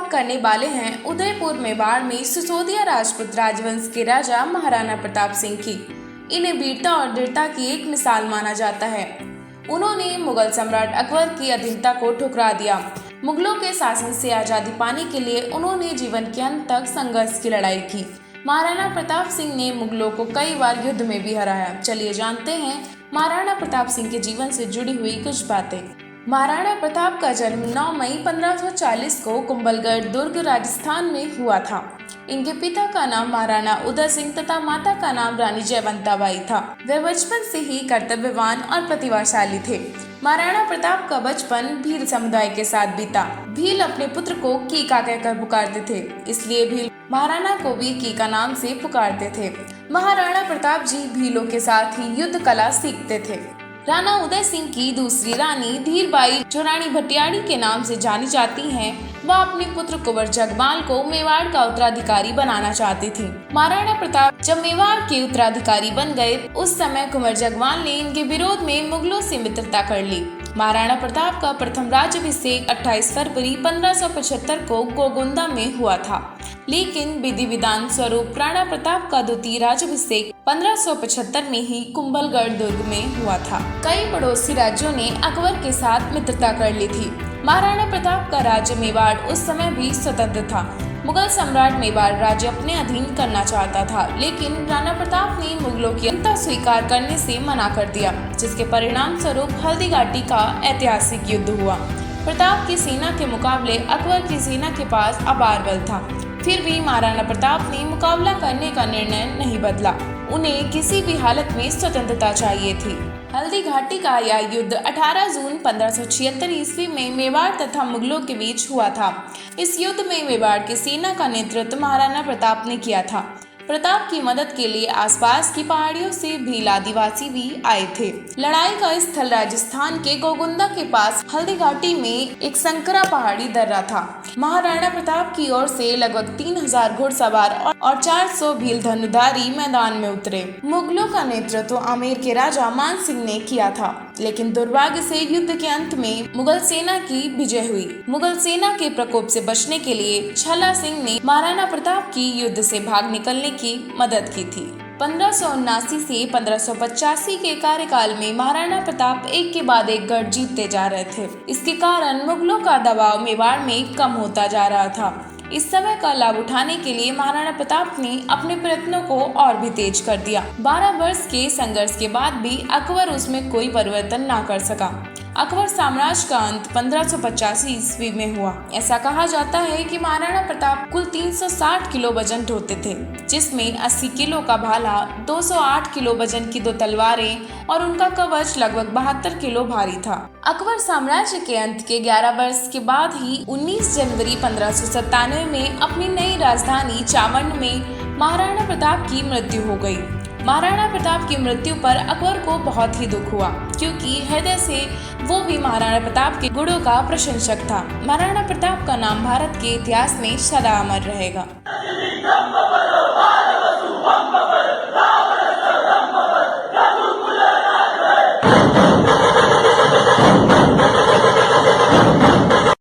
बात करने वाले हैं उदयपुर मेवाड़ में सिसोदिया राजपूत राजवंश के राजा महाराणा प्रताप सिंह की। इन्हें वीरता और दृढ़ता की एक मिसाल माना जाता है। उन्होंने मुगल सम्राट अकबर की अधीनता को ठुकरा दिया। मुगलों के शासन से आजादी पाने के लिए उन्होंने जीवन के अंत तक संघर्ष की लड़ाई की। महाराणा प्रताप सिंह ने मुगलों को कई बार युद्ध में भी हराया। चलिए जानते हैं महाराणा प्रताप सिंह के जीवन से जुड़ी हुई कुछ बातें। महाराणा प्रताप का जन्म 9 मई 1540 को कुंभलगढ़ दुर्ग राजस्थान में हुआ था। इनके पिता का नाम महाराणा उदय सिंह तथा माता का नाम रानी जयवंताबाई था। वे बचपन से ही कर्तव्यवान और प्रतिभाशाली थे। महाराणा प्रताप का बचपन भील समुदाय के साथ बीता। भील अपने पुत्र को कीका कहकर पुकारते थे, इसलिए भील महाराणा को भी कीका नाम से पुकारते थे। महाराणा प्रताप जी भीलों के साथ ही युद्ध कला सीखते थे। राणा उदय सिंह की दूसरी रानी धीरबाई, जो रानी भटियाड़ी के नाम से जानी जाती हैं, वह अपने पुत्र कुंवर जगमाल को मेवाड़ का उत्तराधिकारी बनाना चाहती थी। महाराणा प्रताप जब मेवाड़ के उत्तराधिकारी बन गए, उस समय कुंवर जगमाल ने इनके विरोध में मुगलों से मित्रता कर ली। महाराणा प्रताप का प्रथम राज्याभिषेक 28 फरवरी 1575 को गोगुंदा में हुआ था, लेकिन विधि विधान स्वरूप राणा प्रताप का द्वितीय राज्याभिषेक 1575 में ही कुंभलगढ़ दुर्ग में हुआ था। कई पड़ोसी राज्यों ने अकबर के साथ मित्रता कर ली थी। महाराणा प्रताप का राज्य मेवाड़ उस समय भी स्वतंत्र था। मुगल सम्राट मेवाड़ राज्य अपने अधीन करना चाहता था, लेकिन राणा प्रताप ने मुगलों की अंतर स्वीकार करने से मना कर दिया, जिसके परिणाम स्वरूप हल्दी घाटी का ऐतिहासिक युद्ध हुआ। प्रताप की सेना के मुकाबले अकबर की सेना के पास अपार बल था। फिर भी महाराणा प्रताप ने मुकाबला करने का निर्णय नहीं बदला। उन्हें किसी भी हालत में स्वतंत्रता चाहिए थी। हल्दी घाटी का यह युद्ध 18 जून 1576 ईस्वी में मेवाड़ तथा मुगलों के बीच हुआ था। इस युद्ध में मेवाड़ की सेना का नेतृत्व महाराणा प्रताप ने किया था। प्रताप की मदद के लिए आसपास की पहाड़ियों से भील आदिवासी भी आए थे। लड़ाई का स्थल राजस्थान के गोगुंदा के पास हल्दी घाटी में एक संकरा पहाड़ी दर्रा था। महाराणा प्रताप की ओर से लगभग 3000 घुड़सवार और 400 भील धनुधारी मैदान में उतरे। मुगलों का नेतृत्व आमेर के राजा मान सिंह ने किया था, लेकिन दुर्भाग्य से युद्ध के अंत में मुगल सेना की विजय हुई। मुगल सेना के प्रकोप से बचने के लिए छल्ला सिंह ने महाराणा प्रताप की युद्ध से भाग निकलने की मदद की थी। 1579 से 1585 के कार्यकाल में महाराणा प्रताप एक के बाद एक गढ़ जीतते जा रहे थे। इसके कारण मुगलों का दबाव मेवाड़ में कम होता जा रहा था। इस समय का लाभ उठाने के लिए महाराणा प्रताप ने अपने प्रयत्नों को और भी तेज कर दिया। 12 वर्ष के संघर्ष के बाद भी अकबर उसमें कोई परिवर्तन ना कर सका। अकबर साम्राज्य का अंत 1585 ईस्वी में हुआ। ऐसा कहा जाता है कि महाराणा प्रताप कुल 360 किलो वजन ढोते थे, जिसमें 80 किलो का भाला, 208 किलो वजन की 2 तलवारें और उनका कवच लगभग 72 किलो भारी था। अकबर साम्राज्य के अंत के 11 वर्ष के बाद ही 19 जनवरी 1597 में अपनी नई राजधानी चावंड में महाराणा प्रताप की मृत्यु हो गई। महाराणा प्रताप की मृत्यु पर अकबर को बहुत ही दुख हुआ, क्योंकि हृदय से वो भी महाराणा प्रताप के गुणों का प्रशंसक था। महाराणा प्रताप का नाम भारत के इतिहास में सदा अमर रहेगा।